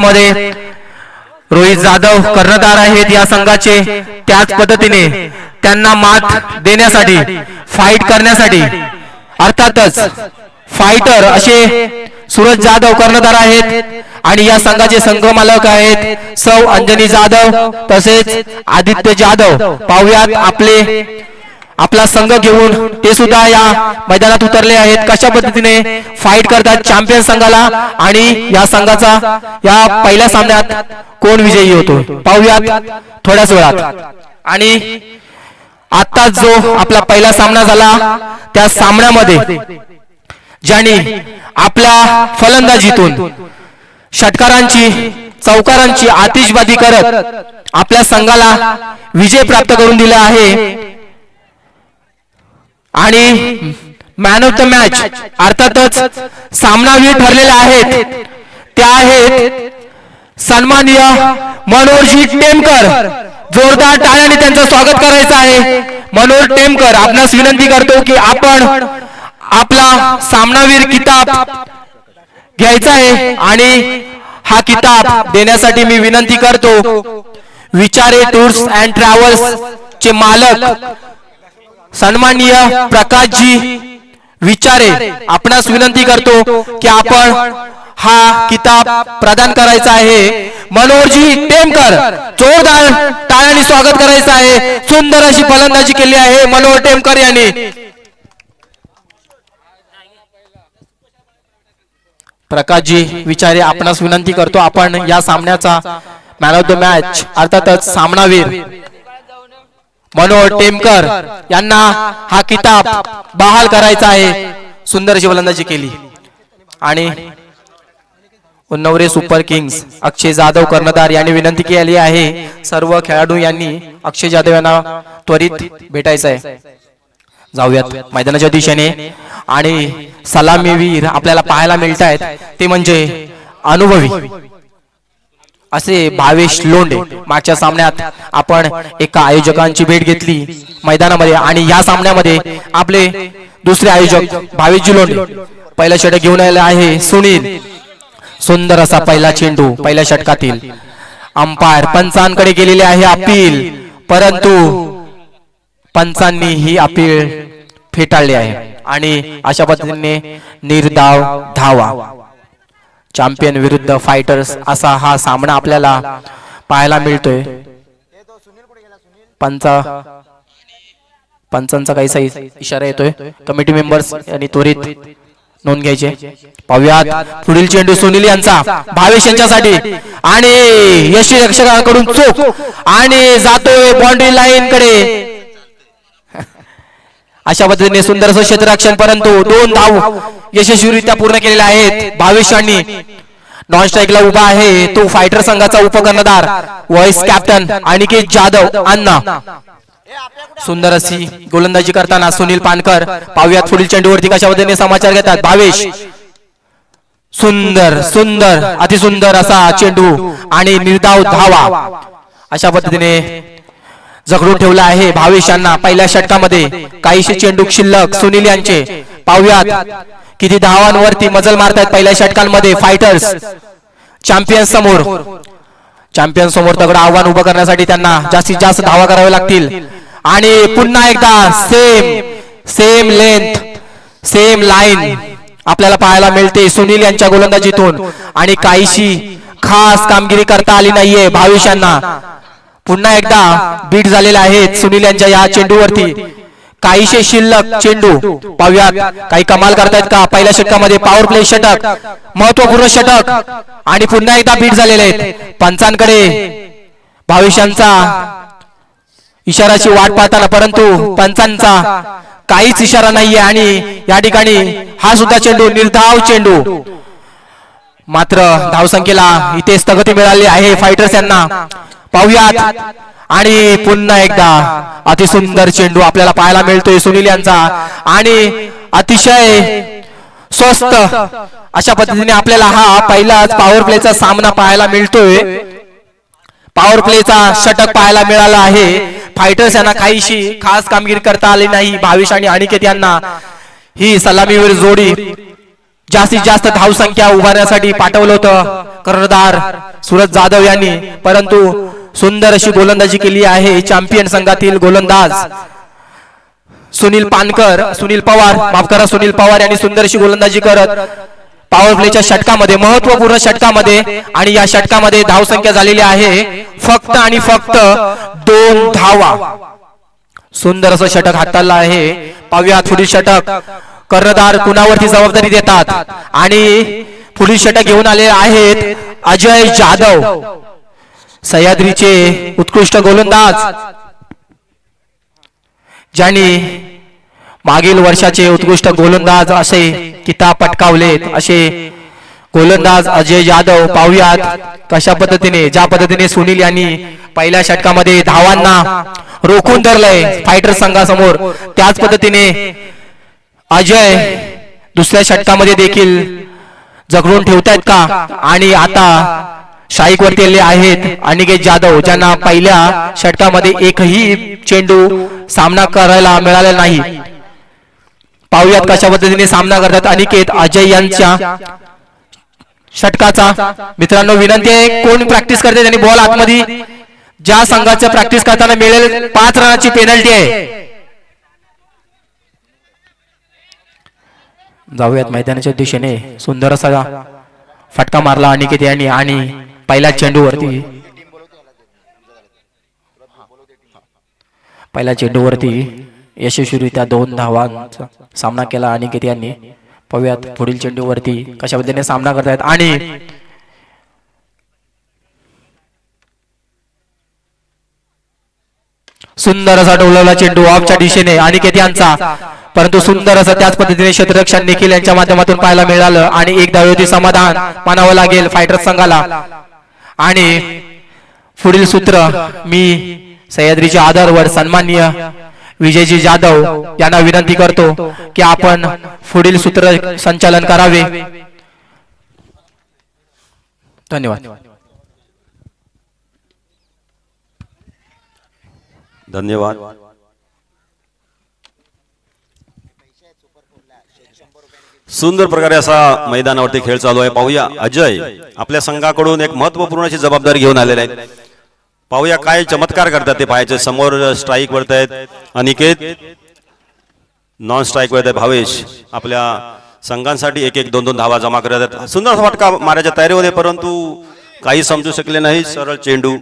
मध्ये रोहित जाधव कर्णधार आहेत या संघाचे। त्याच पद्धतीने त्यांना मात देण्यासाठी फाईट करण्यासाठी अर्थातच फायटर असे सूरज जाधव कर्णधार आहेत आणि या संघाचे संघ मालक आहेत सौ अंजनी जाधव तसेच आदित्य जाधव। पाहुयात आपला संघ घेऊन ते सुद्धा या मैदानात उतरले आहेत। कशा पद्धतीने फाईट करतात चॅम्पियन संघाला आणि या संघाचा या पहिल्या सामन्यात कोण विजयी होतो पाहुयात थोड्याच वेळात। आणि आता जो आपला पहिला सामना झाला त्या सामन्यामध्ये ज्यांनी आपल्या फलंदाजीतून षटकारांची चौकारांची आतिषबाजी करत आपल्या संघाला विजय प्राप्त करून दिला आहे आणि मॅन ऑफ द मॅच अर्थातच सामनावीर ठरलेले आहेत त्या आहेत सन्माननीय मनोहरजी टेमकर। जोरदार टाळ्यांनी त्यांचं स्वागत करायचं आहे। मनोहर टेमकर आपणास विनंती करतो की आपण आपला सामनावीर किताब घ्यायचा आहे आणि हा किताब देण्यासाठी मी विनंती करतो विचारे टूर्स अँड ट्रॅव्हल्स चे मालक सन्माननीय प्रकाशजी विचारे आपणास विनंती करतो की आपण हा किताब प्रदान करायचा आहे। मनोहरजी टेमकर जोरदार टाळ्यांनी स्वागत करायचं आहे। सुंदर अशी फलंदाजी केली आहे मनोहर टेमकर यांनी। प्रकाशजी विचारे आपणास विनंती करतो आपण या सामन्याचा मॅन ऑफ द मॅच अर्थातच सामनावीर मनोहर टेमकर यांना हा किताब बहाल करायचा आहे। सुंदर अशी फलंदाजी केली आणि उन्नवरे सुपर किंग्स अक्षय जाधव कर्णधार यांनी विनंती केली आहे सर्व खेळाडू यांनी अक्षय जाधव यांना त्वरित भेटायचं आहे। जाऊयात मैदानाच्या दिशेने आणि सलामीवीर आपल्याला पाहायला मिळत आहेत ते म्हणजे अनुभवी असे भावेश लोंढे। मागच्या सामन्यात आपण एका आयोजकांची भेट घेतली मैदानामध्ये आणि या सामन्यामध्ये आपले दुसरे आयोजक भावेशजी लोंढे पहिला षटक घेऊन आले आहे सुनील। सुंदर असा पहिला चेंडू पहिल्या षटकातील अंपायर पंचांकडे गेलेले आहे अपील परंतु पंचांनी ही अपील फेटाळली आहे आणि अशा पद्धतीने निर्धाव धावा चॅम्पियन विरुद्ध फायटर्स असा हा सामना आपल्याला पाहायला मिळतोय। पंचांचा काहीसा इशारा येतोय कमिटी मेंबर्स यांनी त्वरित नोंद घ्यायचे। पाहुयात पुढील चेंडू सुनील यांचा भावेश यांच्यासाठी आणि यशी रक्षकांकडून चोख आणि जातोय बाउंड्री लाईन कडे। अशा पद्धतीने सुंदर असं क्षेत्ररक्षण परंतु 2 धाव यशस्वीरित्या पूर्ण केलेल्या आहेत। भावेश यांनी नॉन स्ट्राईकला उभा आहे तो फायटर संघाचा उपकर्णधार व्हाईस कॅप्टन अनिकेत जाधव अण्णा। सुंदर अशी गोलंदाजी करताना सुनील पानकर। पाहुयात पुढील चेंडूवरती कशा पद्धतीने समाचार घेतात भावेश। सुंदर सुंदर अतिसुंदर असा चेंडू आणि निर्धाव धावा अशा पद्धतीने जखडून ठेवला आहे भावेश यांना। पहिल्या षटकामध्ये काहीशे चेंडू शिल्लक सुनील यांचे। पाहुयात किती धावांवरती मजल मारतात पहिल्या षटकांमध्ये फायटर्स चॅम्पियन समोर तगडं आव्हान उभं करण्यासाठी त्यांना जास्तीत जास्त धावा कराव्या लागतील आणि पुन्हा एकदा सेम लेंथ सेम लाईन आपल्याला पाहायला मिळते सुनील यांच्या गोलंदाजीतून आणि काहीशी खास कामगिरी करता आली नाहीये भावेश यांना। पुन्हा एकदा बीट झालेले आहेत सुनील यांच्या या चेंडूवरती काहीशे शिल्लक चेंडू। पाहुयात काही कमाल करतायत का पहिल्या षटकामध्ये पॉवर प्ले षटक महत्वपूर्ण षटक आणि पुन्हा एकदा बीट झालेले आहेत। पंचांकडे भावेशांचा इशाराची वाट पाहताना परंतु पंचांचा काहीच इशारा नाहीये आणि या ठिकाणी हा सुद्धा चेंडू निर्धाव चेंडू मात्र धावसंख्येला इथे स्थगिती मिळाली आहे फायटर्स यांना। पाहुयात आणि पुन्हा एकदा अतिसुंदर चेंडू आपल्याला पाहायला मिळतोय सुनील यांचा आणि अतिशय स्वस्त अशा पद्धतीने आपल्याला हा पहिलाच पॉवर प्लेचा सामना पाहायला मिळतोय। पॉवर प्लेचा षटक पाहायला मिळाला आहे। फायटर्स यांना काहीशी खास कामगिरी करता आली नाही भावेश आणि अनिकेत यांना ही सलामीवीर जोडी जास्तीत जास्त धावसंख्या उभारण्यासाठी पाठवलं होतं कर्णधार सूरज जाधव यांनी, परंतु सुंदर अशी गोलंदाजी केली आहे चॅम्पियन संघातील गोलंदाज सुनील पवार, माफ करा, सुनील पवार यांनी सुंदर अशी गोलंदाजी करत पॉवर प्लेच्या षटकामध्ये, महत्वपूर्ण षटकामध्ये, आणि या षटकामध्ये धावसंख्या झालेली आहे फक्त आणि फक्त 2 धावा. सुंदर असं षटक हाताळलं आहे. पाहूयात पुढील षटक कर्णधार कुणावरती जबाबदारी देतात, आणि पुढील षटक घेऊन आले आहेत अजय जाधव, सह्याद्रीचे उत्कृष्ट गोलंदाज, ज्यांनी मागील वर्षाचे उत्कृष्ट गोलंदाज असे किताब पटकावलेत, असे गोलंदाज अजय जाधव. पाहूयात कशा पद्धतीने, ज्या पद्धतीने सुनील यांनी पहिल्या षटकामध्ये धावांना रोखून धरलंय फायटर संघासमोर, त्याच पद्धतीने अजय दुसऱ्या षटकामध्ये देखील जगडून ठेवतायत का. आणि आता शाईक वरती आले आहेत अनिकेत जाधव, ज्यांना पहिल्या षटकामध्ये एकही चेंडू सामना करायला मिळाला नाही. पाहूयात कशा पद्धतीने सामना करतात अनिकेत अजय यांच्या षटकाचा. मित्रांनो विनंती आहे, कोण प्रॅक्टिस करते त्यांनी बॉल आतमध्ये, ज्या संघाचं प्रॅक्टिस करताना मिळेल 5 रनाची पेनल्टी आहे. जाऊयात मैदानाच्या दिशेने. सुंदर असा फटका मारला अनिकेत यांनी, आणि पहिल्या चेंडूवरती यशस्वीरित्या 2 धावांचा सामना केला अनिकेत यांनी. पाहूयात पुढील चेंडूवरती कशा पद्धतीने सामना करतायत, आणि सुंदर असा डोलवला चेंडू ऑफच्या दिशेने अनिकेत यांचा, परंतु सुंदर असं त्याच पद्धतीने क्षेत्ररक्षण निखिल यांच्या माध्यमातून पाहायला मिळालं, आणि 1 धावेवरती समाधान मानावं लागेल फायटर संघाला. आणि पुढील सूत्र मी सह्याद्रीच्या आधारवर सन्माननीय विजयजी जाधव यांना विनंती करतो की आपण पुढील सूत्र संचालन करावे. धन्यवाद. धन्यवाद. सुंदर प्रकारे असा मैदानावरती खेळ चालू आहे. पाहूया अजय आपल्या संघाकडून एक महत्वपूर्ण अशी जबाबदारी घेऊन आलेले आहेत. पाहूया काय चमत्कार करतात ते पाहायचे. समोर स्ट्राईक वरत आहेत अनिकेत, नॉन स्ट्राईक वरत आहे भावेश. आपल्या संघांसाठी 1-1, 2-2 धावा जमा करत आहेत. सुंदर फटका मारायच्या तयारीमध्ये, परंतु काही समजू शकले नाही. सरळ चेंडू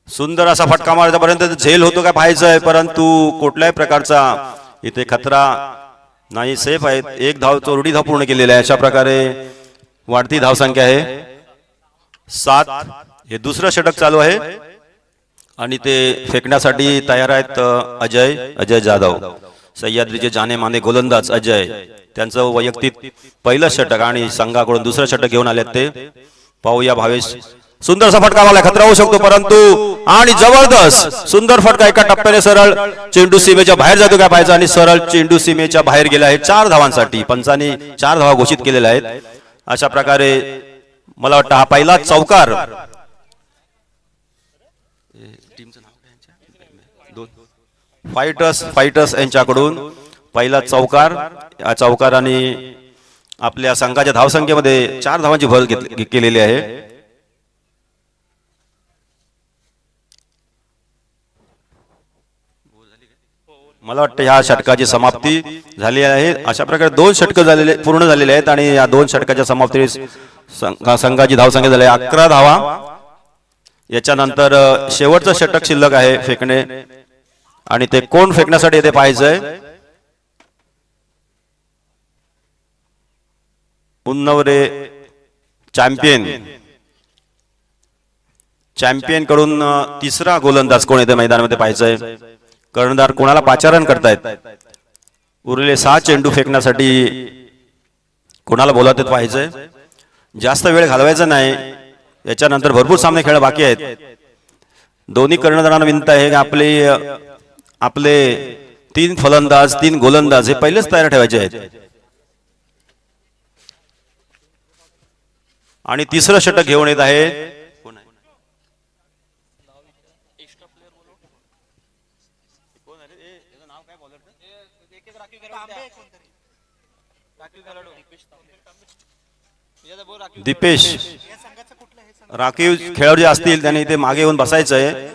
सुंदर असा फटका मारण्यापर्यंत झेल होतो काय पाहायचं आहे, परंतु कुठल्याही प्रकारचा इथे खतरा नाही. सेफ आहे. 1 धाव चोरडी धाव पूर्ण केलेली आहे. अशा प्रकारे वाढती धावसंख्या आहे 7. हे दुसरं षटक चालू आहे आणि ते फेकण्यासाठी तयार आहेत अजय जाधव, सह्याद्रीचे जाने माने गोलंदाज अजय. त्यांचं वैयक्तिक पहिलं षटक आणि संघाकडून दुसरं षटक घेऊन आलेत ते. पाहूया भावेश. सुंदरसा फटका मारला, खतरा होऊ शकतो, परंतु आणि जबरदस्त सुंदर फटका एका टप्प्याने सरळ चेंडू सीमेच्या बाहेर जातो काय पाहायचं, आणि सरळ चेंडू सीमेच्या बाहेर गेला आहे. 4 धावांसाठी पंचांनी 4 धावा घोषित केलेल्या आहेत. अशा प्रकारे मला वाटतं हा पहिला चौकार फायटर्स यांच्याकडून पहिला चौकार. या चौकाराने आपल्या संघाच्या धावसंख्येमध्ये 4 धावांची भर केलेली आहे. मला वाटतं ह्या षटकाची समाप्ती झाली आहे. अशा प्रकारे 2 षटक पूर्ण झालेले आहेत आणि या 2 षटकाच्या समाप्तीस संघाची धावसंख्या झाली 11 धावा. याच्यानंतर शेवटचं षटक शिल्लक आहे फेकणे, आणि ते कोण फेकण्यासाठी येते पाहायचंय. उन्नवरे चॅम्पियन कडून तिसरा गोलंदाज कोण येते मैदानामध्ये पाहायचंय. कर्णधार कोणाला पाचारण करतायत. उरलेले 6 चेंडू फेकण्यासाठी कोणाला बोलावतात पाहायचंय. जास्त वेळ घालवायचा नाही. याच्यानंतर भरपूर सामने खेळ बाकी आहेत. दोन्ही कर्णधारांना विनंती आहे की आपले तीन फलंदाज 3 गोलंदाज हे पहिलेच तयार ठेवायचे आहेत. आणि तिसरं षटक घेऊन येत आहे दीपेश. राखीव खेळाडू जे असतील त्यांनी इथे मागे येऊन बसायचं आहे.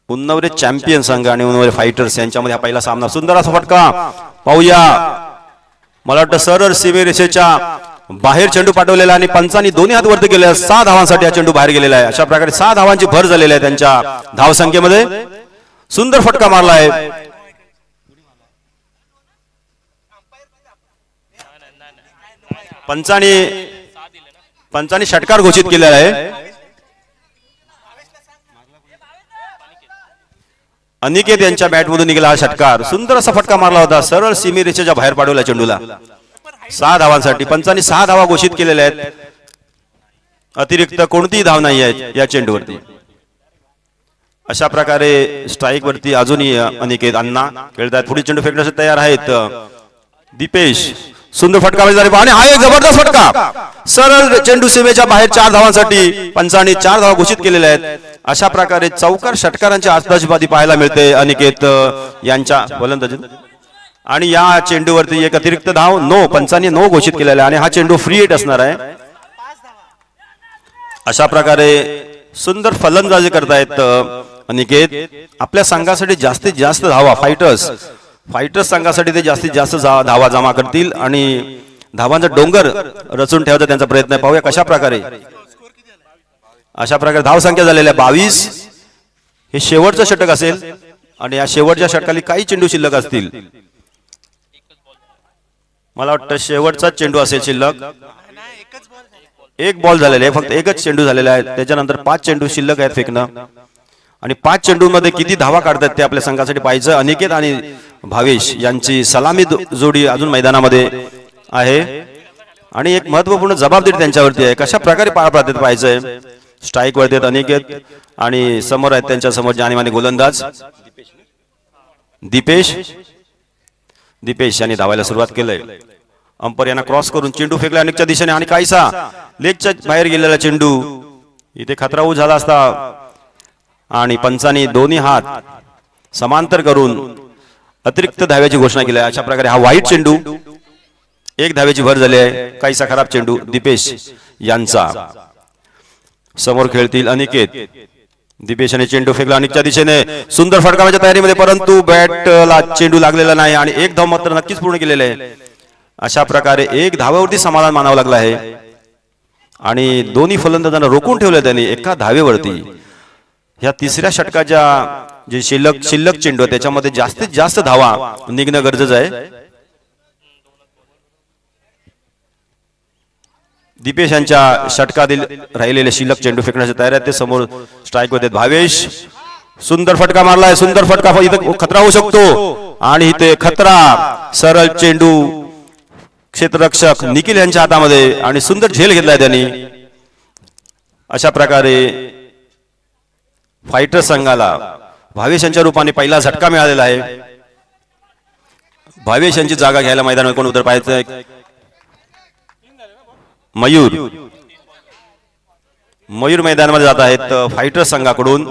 उन्नवरे चॅम्पियन संघ आणि उन्नवरे फायटर्स यांच्यामध्ये हा पहिला सामना. सुंदर असा फटका पाहूया. मला वाटतं सरळ सीमेरेषेच्या बाहेर चेंडू पाठवलेला आणि पंचांनी दोन्ही हात वरती केले. 6 धावांसाठी हा चेंडू बाहेर गेलेला आहे. अशा प्रकारे 6 धावांची भर झालेली आहे त्यांच्या धावसंख्येमध्ये. सुंदर फटका मारला आहे. पंचांनी षटकार घोषित केलेला आहे. अनिकेत यांच्या बॅटमधून निघाला हा षटकार. सुंदर असा फटका मारला होता. सरळ सीमेरेषेच्या बाहेर पाडवला चेंडूला. 6 धावांसाठी पंचांनी 6 धावा घोषित केलेल्या आहेत. अतिरिक्त कोणतीही धाव नाही आहे या चेंडूवरती. अशा प्रकारे स्ट्राईक वरती अजूनही अनिकेत अण्णा खेळतात. पुढील चेंडू फेकण्यासाठी तयार आहेत दीपेश. सुंदर फटका आणि हा एक जबरदस्त फटका. सरळ चेंडू सीमेच्या बाहेर 4 धावांसाठी पंचांनी 4 धावा घोषित केलेल्या आहेत. अशा प्रकारे चौकार षटकारांची आतषबाजी पाहायला मिळते अनिकेत यांच्या गोलंदाजीत. आणि या चेंडूवरती एक अतिरिक्त धाव पंचांनी नो घोषित केलेला आहे आणि हा चेंडू फ्री हिट असणार आहे. अशा प्रकारे सुंदर फलंदाजी करतायत अनिकेत. आपल्या संघासाठी जास्तीत जास्त धावा फायटर्स संघासाठी ते जास्तीत जास्त धावा जमा करतील आणि धावांचा डोंगर रचून ठेवायचा त्यांचा प्रयत्न आहे. पाहूया कशा प्रकारे. अशा प्रकारे धावसंख्या झालेल्या 22. हे शेवटचं षटक असेल आणि या शेवटच्या षटकाली काही चेंडू शिल्लक असतील. मला वाटतं शेवटचा चेंडू असेल शिल्लक. एक बॉल झालेला आहे. फक्त एकच चेंडू झालेला आहे. त्याच्यानंतर 5 चेंडू शिल्लक आहेत फेकणं. आणि 5 चेंडूंमध्ये किती धावा काढतात ते आपल्या संघासाठी पाहिजे. अनिकेत आणि भावेश यांची सलामी जोडी अजून मैदानामध्ये आहे आणि एक महत्वपूर्ण जबाबदारी त्यांच्यावरती आहे. कशा प्रकारे पार पाडतात पाहिजे. स्ट्राईक वरती अनिकेत आणि समोर आहेत त्यांच्या समोर जाणीमानी गोलंदाज दीपेश यांनी धावायला सुरुवात केलंय. अंपर यांना क्रॉस करून चेंडू फेकला अनेकच्या दिशेने आणि काहीसा लेगच्या बाहेर गेलेला चेंडू. इथे खतराऊ झाला असता आणि पंचांनी दोन्ही हात समांतर करून अतिरिक्त धाव्याची घोषणा केली आहे. अशा प्रकारे हा वाईट चेंडू. 1 धाव्याची भर झाली आहे. काहीसा खराब चेंडू दीपेश यांचा. समोर खेळतील अनिकेत. दीपेशने चेंडू फेकला अनिकच्या दिशेने. सुंदर फटकावाच्या तयारीमध्ये परंतु बॅटला चेंडू लागलेला नाही आणि 1 धाव मात्र नक्कीच पूर्ण केलेले आहे. अशा प्रकारे 1 धाव्यावरती समाधान मानावं लागलं आहे आणि दोन्ही फलंदाजांना रोखून ठेवलं त्यांनी 1 धावेवरती. ह्या तिसऱ्या षटकाच्या जे शिल्लक चेंडू त्याच्यामध्ये जास्तीत जास्त धावा निघणं गरजेचं आहे. दीपेश यांच्या षटकातील राहिलेले शिल्लक चेंडू फेकण्याची तयारी आहे. ते समोर स्ट्राईक होते भावेश. सुंदर फटका मारलाय. सुंदर फटका. इथे खतरा होऊ शकतो आणि इथे खतरा. सरळ चेंडू क्षेत्ररक्षक निखिल यांच्या हातामध्ये आणि सुंदर झेल घेतलाय त्यांनी. अशा प्रकारे फायटर संघाला भावेश यांच्या रूपाने पहिला झटका मिळालेला आहे. भावेश यांची जागा घ्यायला मैदानावर कोण उतर पाहायचंय. मयूर मैदानामध्ये जात आहेत फायटर संघाकडून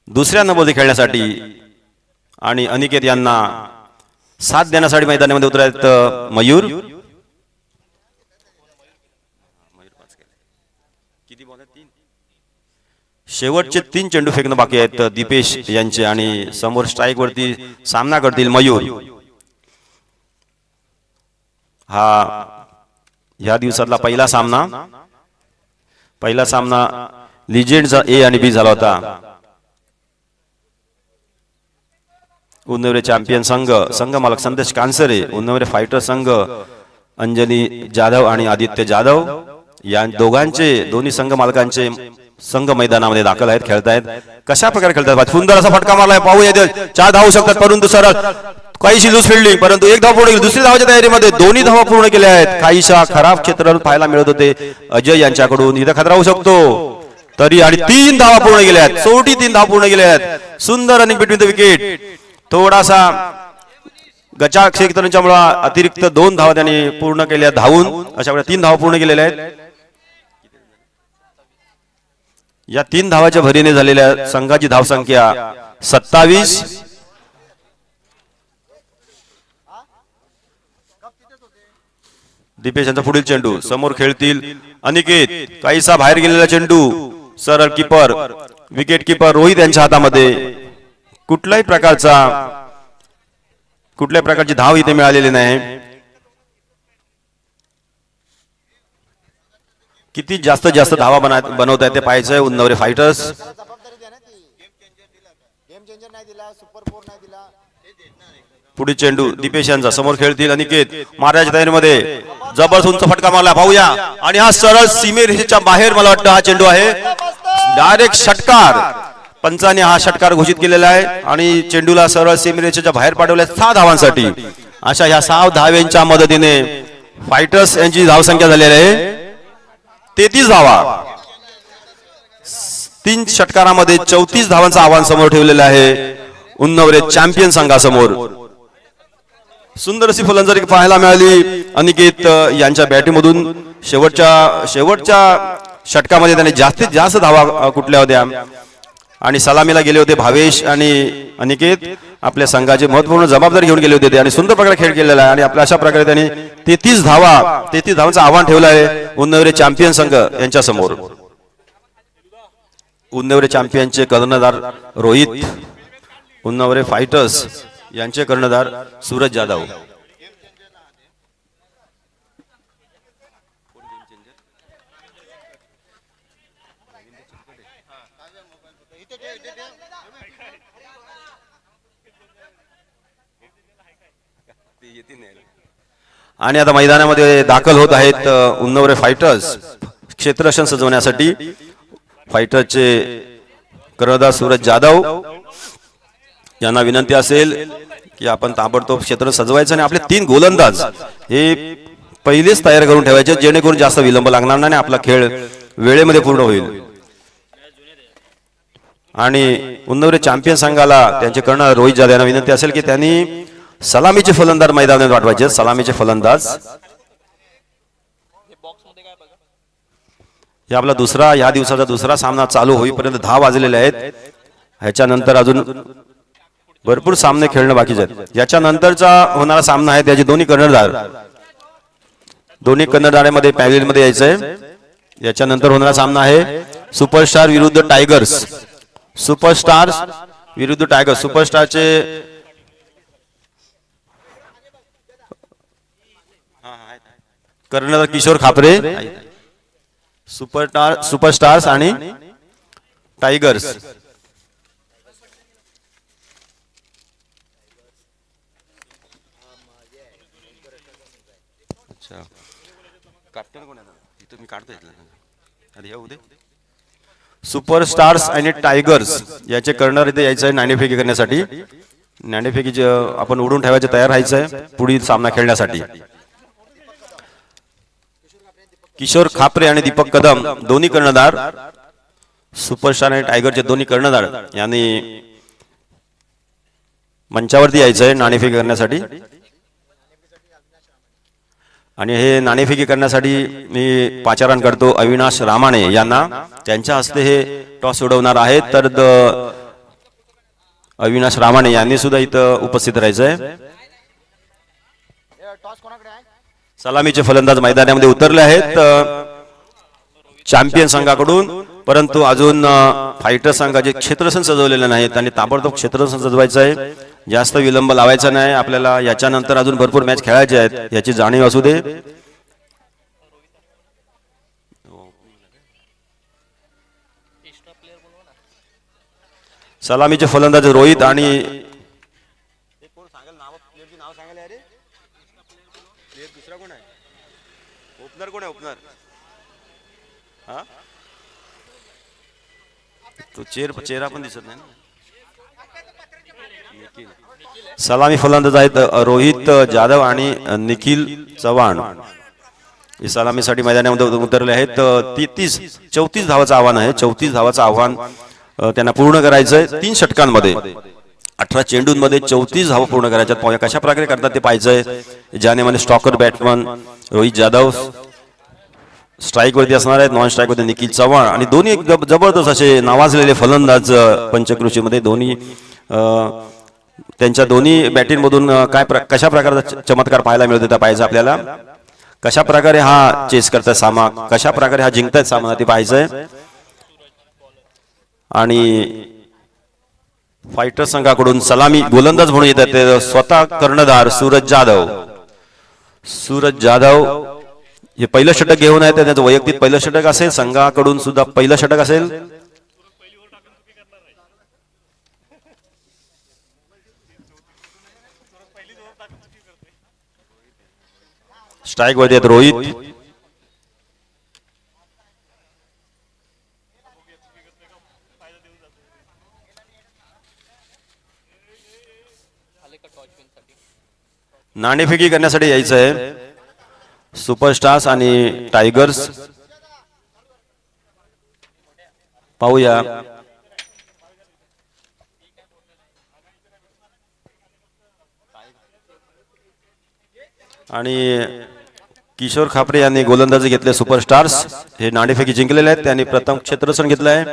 दुसऱ्या नंबरवर खेळण्यासाठी आणि अनिकेत यांना साथ देण्यासाठी मैदानामध्ये उतरायत मयूर. शेवटचे 3 चेंडू फेकणं बाकी आहेत दीपेश यांचे आणि समोर स्ट्राईक वरती सामना करतील मयूर. हा ह्या दिवसातला पहिला सामना लिजेंडचा A आणि B झाला होता. उन्नवरे चॅम्पियन संघ मालक संदेश कानसरे. उन्नवरे फायटर संघ अंजनी जाधव आणि आदित्य जाधव या दोन्ही संघ मालकांचे संघ मैदानामध्ये दाखल आहेत. खेळतायत. कशा प्रकारे खेळतात. सुंदर असा फटका मारलाय. पाहूया 4 धावू शकतात परंतु सरळ काहीशी लूज फिल्डिंग. परंतु 1 धाव पूर्ण केली. दुसरी धावाच्या तयारीमध्ये 2 धावा पूर्ण केल्या आहेत. काहीशा खराब क्षेत्र पाहायला मिळत होते अजय यांच्याकडून. इथे खतरा होऊ शकतो. तरी आणि 3 धावा पूर्ण केल्या आहेत, 3 धावा पूर्ण केल्या आहेत. सुंदर रनिंग बिटवीन द विकेट. थोडासा गचा क्षेत्रच्यामुळे अतिरिक्त 2 धावा त्यांनी पूर्ण केल्या धावून. अशा वेळेला 3 धावा पूर्ण केलेल्या आहेत. या 3 धावाच्या भरीने झालेल्या संघाची धावसंख्या 27. दीपेश यांचा पुढील चेंडू समोर खेळतील अनिकेत. काहीसा बाहेर गेलेला चेंडू सरळ किपर विकेट किपर रोहित यांच्या हातामध्ये. कुठल्याही प्रकारची धाव इथे मिळालेली नाही. किती जास्त धावा बनवत आहेत ते पाहायचंय उन्नवरे फायटर्स. पुढील चेंडू दीपेश यांचा समोर खेळतील अनिकेत. मारायच्या तयारीमध्ये जबरदस्त उंच फटका मारला पाहूया. आणि हा सरळ सीमेरेषेच्या बाहेर मला वाटतं हा चेंडू आहे. डायरेक्ट षटकार. पंचाने हा षटकार घोषित केलेला आहे आणि चेंडूला सरळ सीमेरेषेच्या बाहेर पाठवल्या 6 धावांसाठी. अशा ह्या 6 धाव्यांच्या मदतीने फायटर्स यांची धावसंख्या झालेली आहे 33 धावा. 3 षटकारामध्ये 34 धावांचं आव्हान समोर ठेवलेलं आहे उन्नवरे चॅम्पियन संघासमोर. सुंदर अशी फलंदाजी पाहायला मिळाली अनिकेत यांच्या बॅटिंगमधून. शेवटच्या षटकामध्ये त्याने जास्तीत जास्त धावा कुठल्या होत्या आणि सलामीला गेले होते भावेश आणि अनिकेत. आपल्या संघाची महत्वपूर्ण जबाबदारी घेऊन गेले होते आणि सुंदर प्रकारे खेळ केलेला आहे. आणि आपल्या अशा प्रकारे त्यांनी 33 धावांचं आव्हान ठेवलं आहे उन्नवरे चॅम्पियन संघ यांच्या समोर. उन्नवरे चॅम्पियनचे कर्णधार रोहित, उन्नवरे फायटर्स यांचे कर्णधार सूरज जाधव. आणि आता मैदानामध्ये दाखल होत आहेत उन्नवरे फायटर्स क्षेत्ररक्षण सजवण्यासाठी. फायटर्सचे कर्णधार सूरज जाधव यांना विनंती असेल की आपण ताबडतोब क्षेत्र सजवायचं आणि आपले 3 गोलंदाज हे पहिलेच तयार करून ठेवायचे जेणेकरून जास्त विलंब लागणार नाही. आपला खेळ वेळेमध्ये पूर्ण होईल. आणि उन्नवरे चॅम्पियन संघाला त्यांचे कर्णधार रोहित जाधव यांना विनंती असेल की त्यांनी सलामीचे फलंदाज मैदानात पाठवायचे. सलामीचे फलंदाज हे आपला या दिवसाचा दुसरा सामना चालू होईपर्यंत 10 वाजलेले आहेत. ह्याच्यानंतर अजून भरपूर सामने खेळणं बाकीचे आहेत. याच्यानंतरचा होणारा सामना आहे त्याचे दोन्ही कर्णधारांमध्ये पॅव्हलियनमध्ये यायचंय. याच्यानंतर होणारा सामना आहे सुपरस्टार विरुद्ध टायगर्स. सुपरस्टारचे कर्णधार किशोर खापरे. सुपरस्टार्स आणि टायगर्स. कॅप्टन कोण आहे तिथं मी काढतो आधी या उद्या. सुपरस्टार्स आणि टायगर्स याचे कर्णधार इथे यायचं आहे नाणेफेकी करण्यासाठी. नाणेफेकी आपण उडून ठेवायचे तयार राहायचंय पुढील सामना खेळण्यासाठी. किशोर खापरे आणि दीपक कदम दोन्ही कर्णधार. सुपरस्टार आणि टायगरचे दोन्ही कर्णधार यांनी मंचावरती यायचंय नाणेफेकी करण्यासाठी. आणि हे नाणेफेकी करण्यासाठी मी पाचारण करतो अविनाश रामाणे यांना. त्यांच्या हस्ते हे टॉस उडवणार आहेत. तर अविनाश रामाणे यांनी सुद्धा इथं उपस्थित राहायचंय. सलामीचे फलंदाज मैदानामध्ये उतरले आहेत चॅम्पियन संघाकडून. परंतु अजून फायटर संघाचे क्षेत्ररक्षण सजवलेले नाहीत आणि ताबडतोब क्षेत्ररक्षण सजवायचं आहे. जास्त विलंब लावायचा नाही. आपल्याला याच्यानंतर अजून भरपूर मॅच खेळायचे आहेत याची जाणीव असू दे. सलामीचे फलंदाज रोहित आणि ओपनर कोण आहे ओपनर हा तो चेहरा पण दिसत नाही ना. सलामी फलंदाज आहेत रोहित जाधव आणि निखिल चव्हाण. हे सलामीसाठी मैदानामध्ये उतरले आहेत. 34 धावाचं आव्हान आहे. 34 धावाचं आव्हान त्यांना पूर्ण करायचंय 3 षटकांमध्ये. 18 चेंडूंमध्ये 34 धावा पूर्ण करायच्यात. पाहूया कशा प्रकारे करतात ते पाहिजे. जानेमाने stalker batsman Rohit Jadhav strike वरती असणार आहेत. नॉन स्ट्राईक वरती निखिल चव्हाण आणि दोन्ही एकदम जबरदस्त असे नावाजलेले फलंदाज पंचक्रोशीमध्ये. दोन्ही त्यांच्या दोन्ही बॅटिंगमधून कशा प्रकारचा चमत्कार पाहायला मिळतो ते पाहिजे आपल्याला. कशा प्रकारे हा चेस करताय सामना, कशा प्रकारे हा जिंकतायत सामना ते पाहिजे. आणि फायटर संघाकडून सलामी गोलंदाज म्हणून येतात ते स्वतः कर्णधार सूरज जाधव हे पहिलं षटक घेऊन आहे. त्याचं वैयक्तिक पहिलं षटक असेल. संघाकडून सुद्धा पहिलं षटक असेल. स्ट्राईक वरती आहेत रोहित. नाणेफेकी करण्यासाठी यायचं आहे सुपरस्टार्स आणि टायगर्स. पाहूया आणि किशोर खापरे यांनी गोलंदाजी घेतले. सुपरस्टार्स हे नाणेफेकी जिंकलेले आहेत. त्यांनी प्रथम क्षेत्ररक्षण घेतलं आहे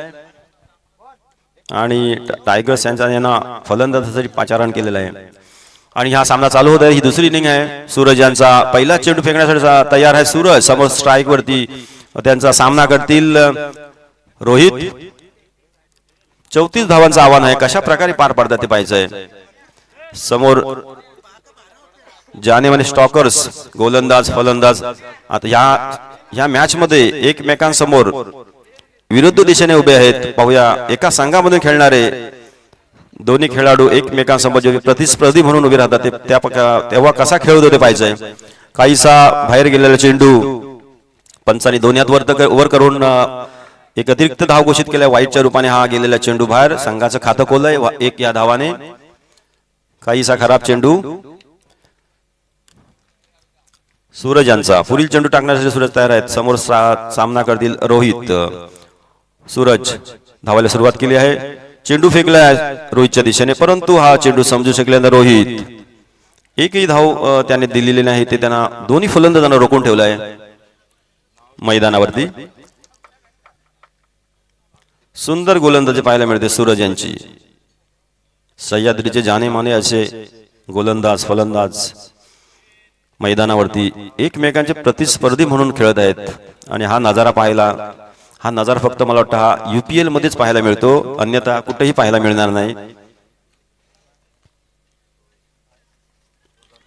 आणि टायगर्स यांना फलंदाजासाठी पाचारण केलेलं आहे. आणि हा सामना चालू होत आहे. ही दुसरी इनिंग आहे. सूरज यांचा पहिला चेंडू फेकण्यासाठी तयार आहे. सूरज समोर स्ट्राईक वरती त्यांचा सामना करतील रोहित. 34 धावांचं आव्हान आहे. कशा प्रकारे पार पाडतात ते पाहिजे. समोर जानेमाने स्टॉकर्स गोलंदाज फलंदाज. आता या मॅच मध्ये एकमेकांसमोर विरुद्ध दिशेने उभे आहेत. पाहूया एका संघामधून खेळणारे दोन्ही खेळाडू एकमेकांसमोर जे प्रतिस्पर्धी म्हणून उभे राहतात तेव्हा कसा खेळ होतो ते पाहिजे. काहीसा बाहेर गेलेला चेंडू पंचांनी दोन्ही हात वर करून एक अतिरिक्त धाव घोषित केलाय. वाईटच्या रूपाने हा गेलेला चेंडू बाहेर. संघाचं खातं खोललंय 1 या धावाने. काहीसा खराब चेंडू. सूरज यांचा पुढील चेंडू टाकण्यासाठी सूरज तयार आहेत. समोर सामना करतील रोहित. सूरज धावायला सुरुवात केली आहे. चेंडू फेकलाय रोहितच्या दिशेने परंतु हा चेंडू समजू शकल्यानंतर रोहित एकही धाव त्याने दिलेली नाही. ते त्यांना दोन्ही फलंदाजांना रोखून ठेवलाय मैदानावरती. सुंदर गोलंदाजी पाहायला मिळते सूरज यांची. सह्याद्रीचे जानेमाने असे गोलंदाज फलंदाज मैदानावरती एकमेकांचे प्रतिस्पर्धी म्हणून खेळत आहेत. आणि हा नजारा फक्त मला वाटतं हा UPL मध्येच पाहायला मिळतो. अन्यथा कुठेही पाहायला मिळणार नाही.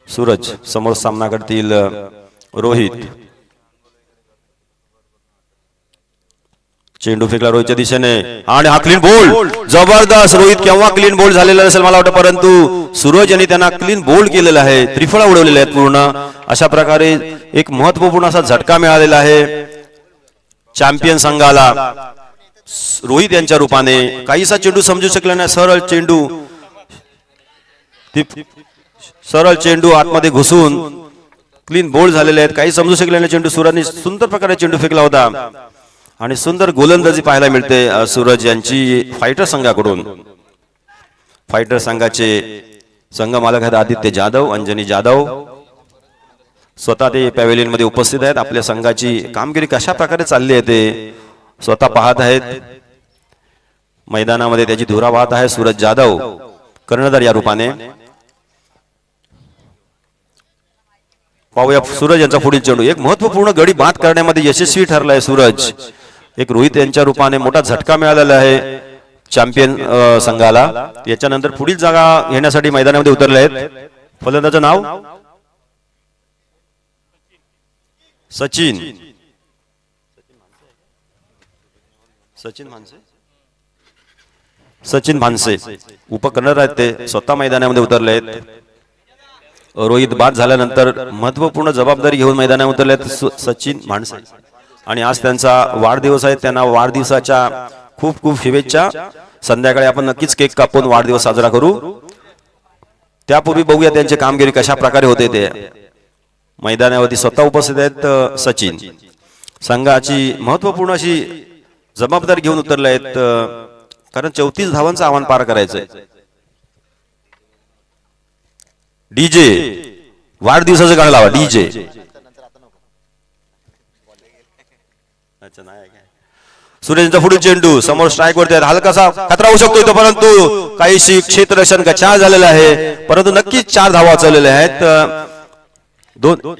सूरज समोर सामना करतील रोहित. चेंडू फेकला रोहितच्या दिशेने आणि हा क्लीन बोल्ड. जबरदस्त. रोहित केव्हा क्लीन बोल्ड झालेला असेल मला वाटतं परंतु सूरज यांनी त्यांना क्लीन बोल्ड केलेला आहे. त्रिफळा उडवलेल्या आहेत पूर्ण. अशा प्रकारे एक महत्वपूर्ण असा झटका मिळालेला आहे चॅम्पियन संघाला रोहित यांच्या रूपाने. काहीसा चेंडू समजू शकला नाही. सरळ चेंडू आतमध्ये घुसून क्लीन बोल्ड झालेले आहेत. काही समजू शकले नाही चेंडू. सूरजने सुंदर प्रकारे चेंडू फेकला होता आणि सुंदर गोलंदाजी पाहायला मिळते सूरज यांची फायटर संघाकडून. फायटर संघाचे संघ मालक आहेत आदित्य जाधव, अंजनी जाधव. स्वतः ते पॅव्हेलियन मध्ये उपस्थित आहेत. आपल्या संघाची कामगिरी कशा प्रकारे चालली आहे ते स्वतः पाहत आहेत. मैदानामध्ये त्याची धुरा वाहत आहे सूरज जाधव कर्णधार या रूपाने. पाहूया सूरज यांचा पुढील चेंडू. एक महत्वपूर्ण गडी बाद करण्यामध्ये यशस्वी ठरलाय सूरज. एक रोहित यांच्या रूपाने मोठा झटका मिळालेला आहे चॅम्पियन संघाला. याच्यानंतर पुढील जागा घेण्यासाठी मैदानामध्ये उतरले आहेत. फलंदाजाचं नाव सचिन भानसे उपकर्णधार आहेत. ते स्वतः मैदानामध्ये उतरले आहेत. रोहित बाद झाल्यानंतर महत्वपूर्ण जबाबदारी घेऊन मैदानात उतरले आहेत सचिन भानसे. आणि आज त्यांचा वाढदिवस आहे. त्यांना वाढदिवसाच्या खूप खूप शुभेच्छा. संध्याकाळी आपण नक्कीच केक कापून वाढदिवस साजरा करू. त्यापूर्वी बघूया त्यांची कामगिरी कशा प्रकारे होते ते. मैदानावरती स्वतः उपस्थित आहेत सचिन. संघाची महत्वपूर्ण अशी जबाबदारी घेऊन उतरले आहेत, कारण 34 धावांचं आव्हान पार करायचंय. डीजे वाढदिवसाचं गाणं लावा. डीजे सूर्यचा पुढील चेंडू समोर स्ट्राईक वरती हलकासा खतरा होऊ शकतो इथं, परंतु काहीशी क्षेत्ररक्षण गचाळ झालेलं आहे. परंतु नक्कीच 4 धावा वाचवलेल्या आहेत. दोन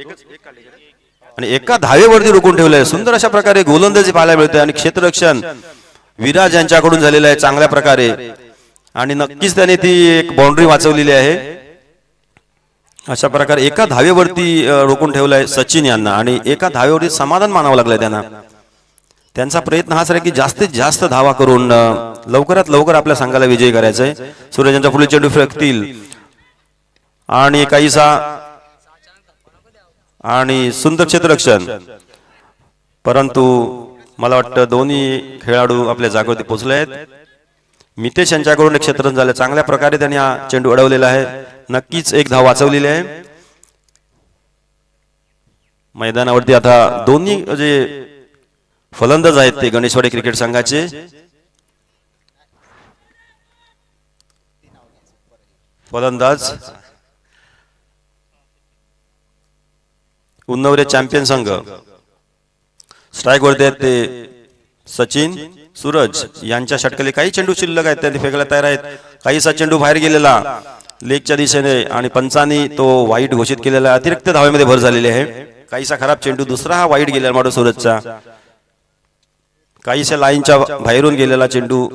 आणि एका धावेवरती रोखून ठेवलंय. सुंदर अशा प्रकारे गोलंदाजी पाहायला मिळते आणि क्षेत्ररक्षण विराज यांच्याकडून झालेलं आहे चांगल्या प्रकारे. आणि नक्कीच त्याने ती एक बाउंड्री वाचवलेली आहे. अशा प्रकारे एका धावेवरती रोखून ठेवलंय सचिन यांना आणि एका धावेवरती समाधान मानावं लागलंय त्यांना. त्यांचा प्रयत्न हाच आहे की जास्तीत जास्त धावा करून लवकरात लवकर आपल्या संघाला विजयी करायचंय. सूर्यजंच्या पुढील चेंडू फेकतील आणि काहीसा आणि सुंदर क्षेत्ररक्षण, परंतु मला वाटतं दोन्ही खेळाडू आपल्या जागेवरती पोहोचले आहेत. मितेश यांच्याकडून एक क्षेत्ररक्षण झालं चांगल्या प्रकारे त्यांनी हा चेंडू अडवलेला आहे. नक्कीच एक धाव वाचवलेली आहे. मैदानावरती आता दोन्ही जे फलंदाज आहेत ते गणेशवाडी क्रिकेट संघाचे फलंदाज उन्नवरे चॅम्पियन संघ. स्ट्राईक वरती आहेत ते सचिन सूरज यांच्या षटकाली काही चेंडू शिल्लक आहेत त्यांनी फेकायला तयार आहेत. काहीसा चेंडू बाहेर गेलेला लेगच्या दिशेने आणि पंचांनी तो वाईट घोषित केलेला. अतिरिक्त धावेमध्ये भर झालेली आहे. काहीसा खराब चेंडू दुसरा हा वाईट गेलेला माडो सूरजचा. काहीशा लाईनच्या बाहेरून गेलेला चेंडू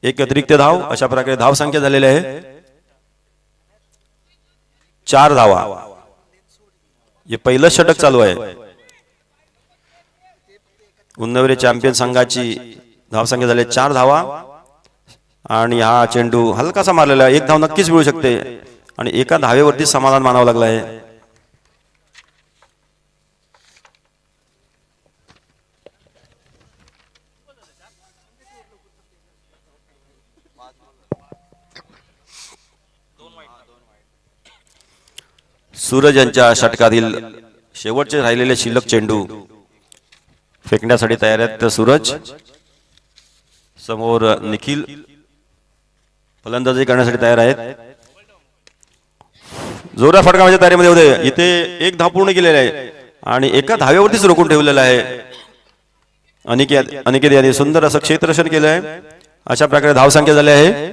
एक अतिरिक्त धाव. अशा प्रकारे धाव संख्या झालेली आहे 4 धावा. हे पहिलं षटक चालू आहे. उन्नवरे चॅम्पियन संघाची धावसंख्या झाली 4 धावा आणि हा चेंडू हलकासा मारलेला आहे. एक धाव नक्कीच मिळू शकते आणि एका धावेवरती समाधान मानावं लागलं आहे. सूरज यांच्या षटकातील शेवटचे राहिलेले शिल्लक चेंडू फेकण्यासाठी तयार आहेत सूरज. समोर निखिल फलंदाजी करण्यासाठी तयार आहेत. जोरा फटकाच्या तयारीमध्ये होते. इथे एक धाव पूर्ण केलेला आहे आणि एका धावेवरतीच रोखून ठेवलेला आहे. अनिकेत यांनी सुंदर असं क्षेत्ररक्षण केलं आहे. अशा प्रकारे धावसंख्या झाली आहे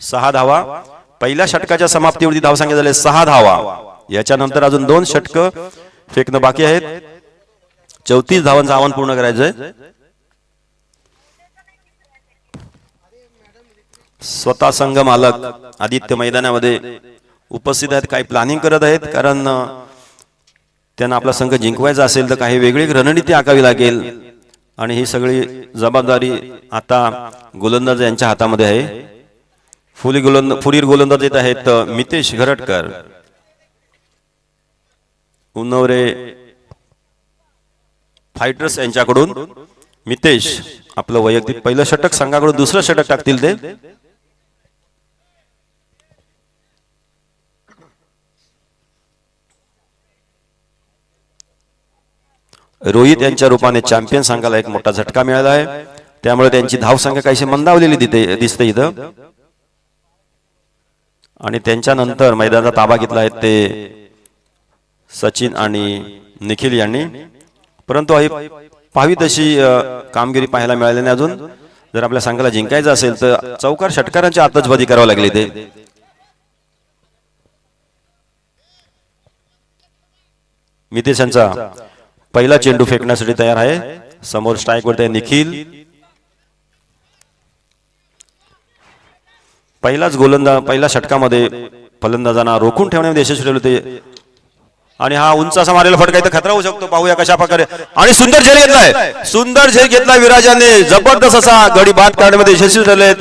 6 धावा. पहिल्या षटकाच्या समाप्तीवरती धावसंख्या झाली 6 धावा. याच्यानंतर अजून 2 षटक फेकणं बाकी आहेत. 34 धावांचं आव्हान पूर्ण करायचंय. स्वतः संघ मालक आदित्य मैदानामध्ये उपस्थित आहेत. काही प्लॅनिंग करत आहेत, कारण त्यांना आपला संघ जिंकवायचा असेल तर काही वेगळी रणनीती आखावी लागेल आणि ही सगळी जबाबदारी आता गोलंदाज यांच्या हातामध्ये आहे. फुरीर गोलंदाज येत आहेत मितेश घरटकर. उन्नवरे फायटर्स यांच्याकडून मितेश आपलं वैयक्तिक पहिलं षटक, संघाकडून दुसरं षटक टाकतील ते. रोहित यांच्या रूपाने चॅम्पियन संघाला एक मोठा झटका मिळाला आहे. त्यामुळे त्यांची धावसंख्या काहीशी मंदावलेली दिसते इथं. आणि त्यांच्यानंतर मैदानाचा ताबा घेतला आहे ते सचिन आणि निखिल यांनी. परंतु पाहावी तशी कामगिरी पाहायला मिळाली नाही अजून. जर आपल्या संघाला जिंकायचं असेल तर चौकार षटकारांची आतषबाजी करावी लागली ते. मितेश यांचा पहिला चेंडू फेकण्यासाठी तयार आहे. समोर स्ट्राईक वरती निखिल. पहिल्या षटकामध्ये फलंदाजांना रोखून ठेवण्यामध्ये यशस्वी ठरले होते आणि हा उंच असा मारलेला फटका इथं खतरा होऊ शकतो. पाहूया कशा प्रकारे. आणि सुंदर झेल घेतलाय, सुंदर झेल घेतला विराजाने. जबरदस्त असा गडी बाद करण्यामध्ये यशस्वी ठरले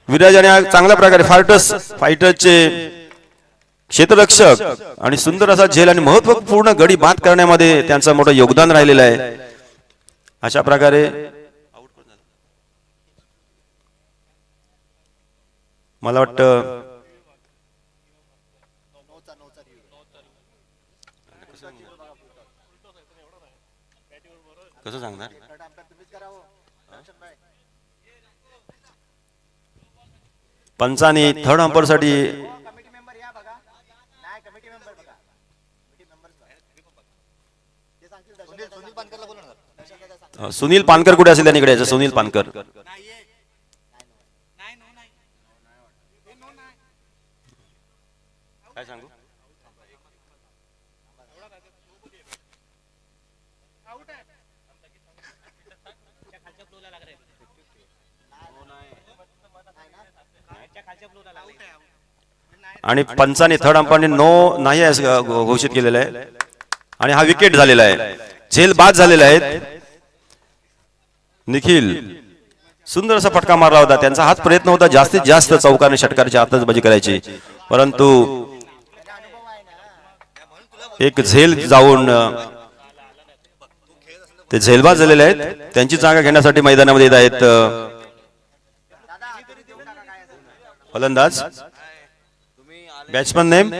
विराजाने. चांगल्या प्रकारे फायटरचे क्षेत्ररक्षक आणि सुंदर असा झेल आणि महत्वपूर्ण गडी बाद करण्यामध्ये त्यांचं मोठं योगदान राहिलेलं आहे. अशा प्रकारे मला वाटतं कसं सांगणार? पंचानी थर्ड अंपर साठी सुनील पानकर कुठे असेल त्यांनी इकडे यायचं. सुनील पानकर काय सांगू? आणि पंचाने थर्ड अंपायरने नो नाही घोषित केलेलं आहे आणि हा विकेट झालेला आहे. झेल बाद झालेला आहे. निखिल सुंदर असा फटका मारला होता. त्यांचा हाच प्रयत्न होता जास्तीत जास्त चौकाने षटकारची आतषबाजी करायची, परंतु एक झेल जाऊन ते झेलबाद झालेले आहेत. त्यांची जागा घेण्यासाठी मैदानामध्ये येत आहेत फलंदाज. बॅट्समन नेम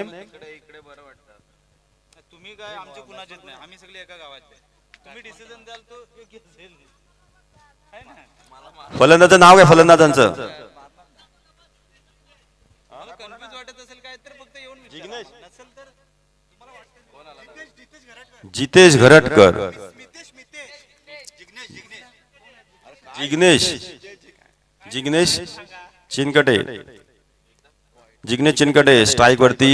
तुम्ही काय आमचे कुणाचेच नाही, आम्ही सगळे एका गावातले. तुम्ही डिसिजन द्याल तो योग्य असेल है ना. फलंदाजचं नाव काय? फलंदाजांचं मला कन्फ्यूज वाटत असेल काय तर फक्त येऊन विचारा. नसेल तर तुम्हाला वाटतं कोणाला जितेश घरटकर, जिग्नेश चिनकटे. जिग्नेश चिनकटे स्ट्राईक वरती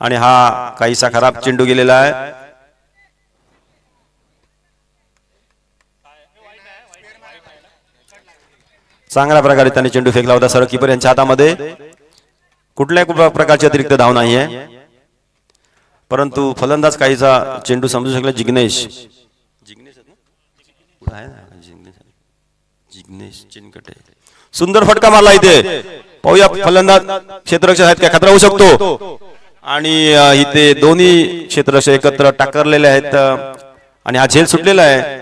आणि हा काहीसा खराब चेंडू गेलेला आहे. चांगल्या प्रकारे त्यांनी चेंडू फेकला होता सरळ कीपर यांच्या हातामध्ये. कुठल्याही प्रकारची अतिरिक्त धाव नाहीये, परंतु फलंदाज काहीसा चेंडू समजू शकला. जिग्नेश चिनकटे सुंदर फटका मारला इथे. पाहूया फलंदाज क्षेत्ररक्षक आहेत का, खतरा होऊ शकतो. आणि इथे दोन्ही क्षेत्ररक्षक एकत्र टाकरलेले आहेत आणि हा झेल सुटलेला आहे.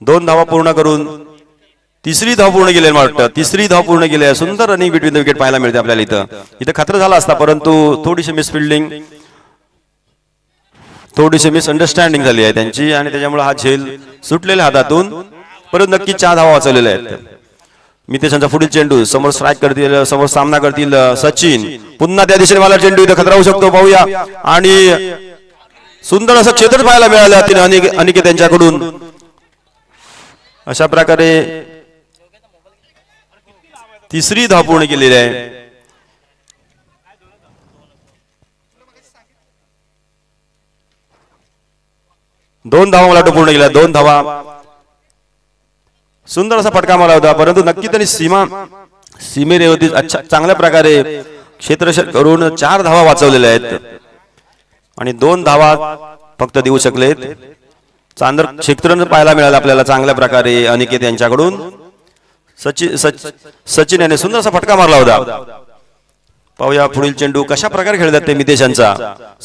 2 धावा पूर्ण करून तिसरी धाव पूर्ण केली वाटतं. तिसरी धाव पूर्ण केली आहे. सुंदर रनिंग बिटवीन द विकेट पाहायला मिळते आपल्याला. इथं खतरा झाला असता, परंतु थोडीशी मिसफिल्डिंग, थोडीशी मिसअंडरस्टँडिंग झाली आहे त्यांची आणि त्याच्यामुळे हा झेल सुटलेला हातातून. परंतु नक्की 4 धावा वाचवलेल्या आहेत. मितेशांचा पुढील चेंडू समोर स्ट्राईक करतील, समोर सामना करतील सचिन. पुन्हा त्या दिशेने मला चेंडू इथं खतरा होऊ शकतो. पाहूया. आणि सुंदर असं क्षेत्र पाहायला मिळालं अनिकेत यांच्याकडून. अशा प्रकारे तिसरी धाव पूर्ण केलेली आहे. दोन धावा मला वाटतं पूर्ण केल्या. 2 धावा. सुंदर असा फटका मारला होता, परंतु नक्की त्यांनी सीमेरेवरती अच्छा चांगल्या प्रकारे क्षेत्ररक्षण करून 4 धावा वाचवलेल्या आहेत आणि 2 धावा फक्त देऊ शकलेत. चांदर क्षेत्ररक्षण पाहायला मिळालं आपल्याला चांगल्या प्रकारे अनिकेत यांच्याकडून. सचिन याने सुंदर असा फटका मारला होता. पाहूया पुढील चेंडू कशा प्रकारे खेळतात ते मितेशांचा.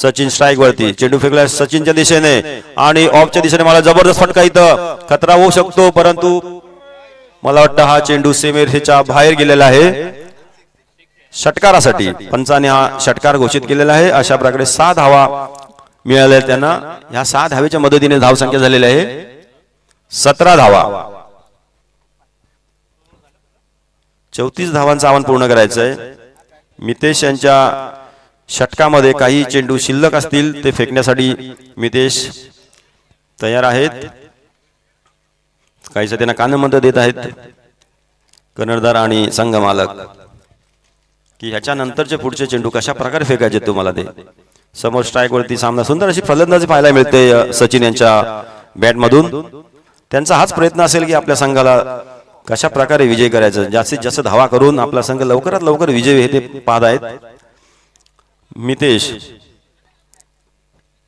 सचिन स्ट्राईक वरती चेंडू फेकला सचिनच्या दिशेने आणि ऑफच्या दिशेने मला जबरदस्त फटका इथं खतरा होऊ शकतो, परंतु मला वाटतं हा चेंडू सीमेरेषेच्या बाहेर गेलेला आहे. षटकारासाठी पंचाने हा षटकार घोषित केलेला आहे. अशा प्रकारे 6 धावा मिळाल्या त्यांना. ह्या 6 धावेच्या मदतीने धावसंख्या झालेली आहे 17 धावा. 34 धावांचं आव्हान पूर्ण करायचं आहे. मितेश यांच्या षटकामध्ये काही चेंडू शिल्लक असतील ते फेकण्यासाठी मितेश तयार आहेत. काहीसा त्यांना कानमंत्र देत आहेत कर्णधार आणि संघ मालक की ह्याच्या नंतरचे पुढचे चेंडू कशा प्रकारे फेकायचे तुम्हाला ते. समोर स्ट्राईक वरती सामना सुंदर अशी फलंदाजी पाहायला मिळते सचिन यांच्या बॅट मधून. त्यांचा हाच प्रयत्न असेल की आपल्या संघाला कशा प्रकारे विजय करायचा, जास्तीत जास्त धावा करून आपला संघ लवकरात लवकर विजय हे ते पाहत आहेत. मितेश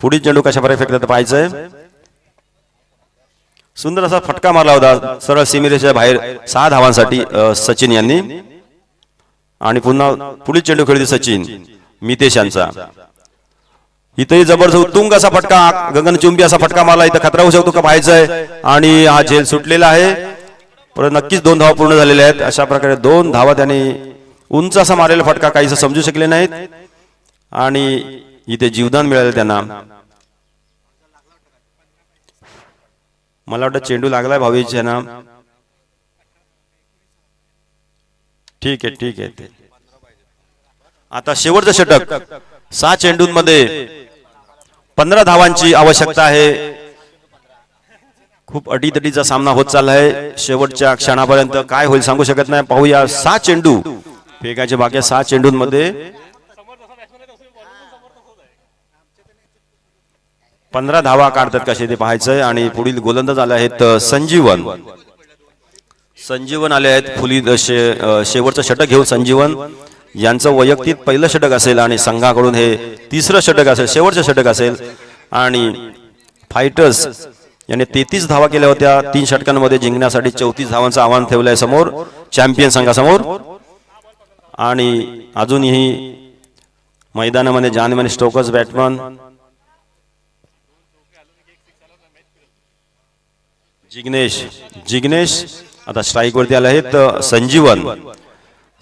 पुढील चेंडू कशा प्रकारे फेकतात पाहायचंय. सुंदर असा फटका मारला होता सरळ सीमेरेषेच्या बाहेर 6 धावांसाठी सचिन यांनी. आणि पुन्हा पुढील चेंडू खेळते सचिन मितेश यांचा. इथेही जबरदस्त उत्तुंग असा फटका गगनचुंबी असा फटका मारला. इथं खतरा होऊ शकतो का पाहायचंय आणि हा झेल सुटलेला आहे. परंतु नक्कीच 2 धावा पूर्ण झालेल्या आहेत. अशा प्रकारे 2 धावा त्यांनी उंच असा मारलेला फटका काहीसं समजू शकले नाहीत आणि इथे जीवदान मिळालं त्यांना. मला वाटतं चेंडू लागलाय भावेश यांना. ठीक आहे. आता शेवटचं षटक. 6 चेंडूंमध्ये 15 धावांची आवश्यकता आहे. खूप अटीतटीचा सामना होत चालला आहे. शेवटच्या क्षणापर्यंत काय होईल सांगू शकत नाही. पाहूया. 6 चेंडू फेकायचे बाकी. 6 चेंडूंमध्ये 15 धावा काढतात कसे ते पाहायचंय. आणि पुढील गोलंदाज आले आहेत संजीवन आले आहेत. शेवटचं षटक घेऊन संजीवन यांचं वैयक्तिक पहिलं षटक असेल आणि संघाकडून हे तिसरं षटक असेल, शेवटचं षटक असेल. आणि फायटर्स यांनी 33 धावा केल्या होत्या 3 षटकांमध्ये. जिंकण्यासाठी 34 धावांचं आव्हान ठेवलंय समोर चॅम्पियन संघासमोर. आणि अजूनही मैदानामध्ये जानेमाने स्टोकर्स बॅट्समन जिग्नेश आता स्ट्राईक वरती आले आहेत.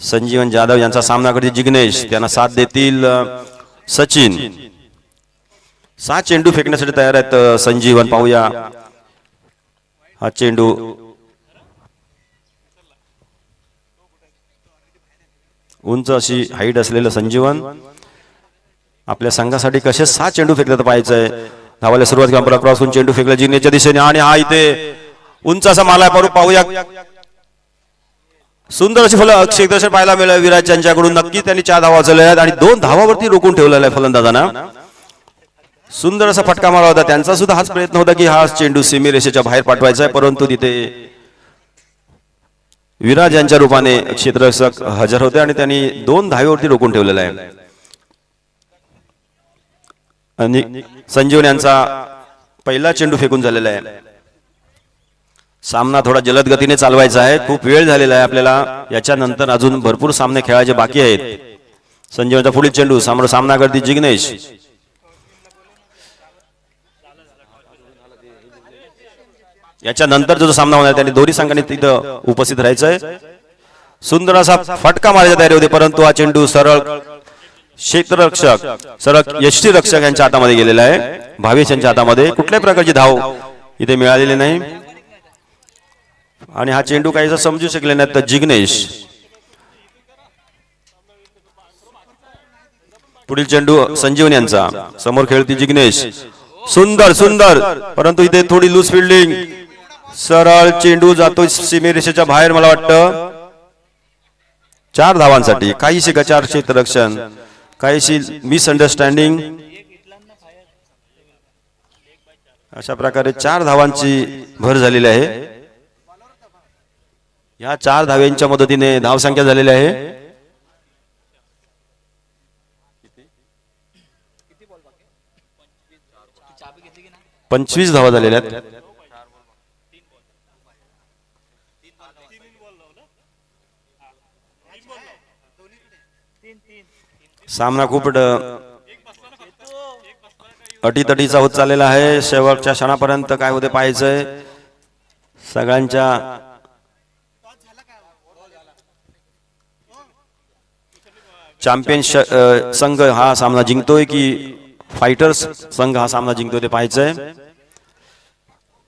संजीवन जाधव यांचा सामना करतील जिग्नेश. त्यांना साथ देतील सचिन. 6 चेंडू फेकण्यासाठी तयार आहेत संजीवन. पाहूया हा चेंडू. उंच अशी हाईट असलेलं संजीवन आपल्या संघासाठी कसे 6 चेंडू फेकले पाहायचंय. धावायला सुरुवात केली. क्रॉस करून चेंडू फेकला जिग्नेशच्या दिशेने. आणि हा इथे उंच असा माला पाहूया. सुंदर अशी क्षेत्ररक्षण पाहायला मिळालं विराज यांच्याकडून. नक्की त्यांनी 4 धावा वाचवल्या आहेत आणि 2 धावावरती रोखून ठेवलेला आहे फलंदाजांना. सुंदर असा फटका मारला होता. त्यांचा सुद्धा हाच प्रयत्न होता की हा चेंडू सीमेरेषेच्या बाहेर पाठवायचा आहे. परंतु तिथे विराज यांच्या रूपाने क्षेत्ररक्षक हजर होते आणि त्यांनी 2 धावेवरती रोखून ठेवलेला आहे. आणि संजीवन यांचा पहिला चेंडू फेकून झालेला आहे. सामना थोडा जलद गतीने चालवायचा आहे. खूप वेळ झालेला आहे आपल्याला. याच्यानंतर अजून भरपूर सामने खेळायचे बाकी आहेत. संजीवनचा पुढील चेंडू सामना करते जिग्नेश. याच्यानंतर जो सामना होणार त्यांनी दोन्ही संघांनी तिथं उपस्थित राहायचंय. सुंदर असा फटका मारायचा तयारी होते. परंतु हा चेंडू सरळ क्षेत्ररक्षक यष्टीरक्षक यांच्या हातामध्ये गेलेला आहे. भावेश यांच्या हातामध्ये. कुठल्याही प्रकारची धाव इथे मिळालेली नाही. आणि हा चेंडू काहीसा समजू शकले नाही तर जिग्नेश. पुढील चेंडू संजीवन यांचा. समोर खेळती जिग्नेश. सुंदर परंतु इथे थोडी लूज फिल्डिंग. सरळ चेंडू जातो सीमेरेषेच्या बाहेर. मला वाटतं 4 धावांसाठी. काहीशी गचार क्षेत्ररक्षण, काहीशी मिसअंडरस्टँडिंग. अशा प्रकारे 4 धावांची भर झालेली आहे. या 4 धाव्यांच्या मदतीने धावसंख्या झालेली आहे 25 धावा झालेल्या आहेत. सामना खूप अटीतटीचा होत चाललेला आहे. शेवटच्या क्षणापर्यंत काय होते पाहायचंय. सगळ्यांच्या चॅम्पियन संघ हा सामना जिंकतोय की फायटर्स संघ हा सामना जिंकतोय ते पाहायचंय.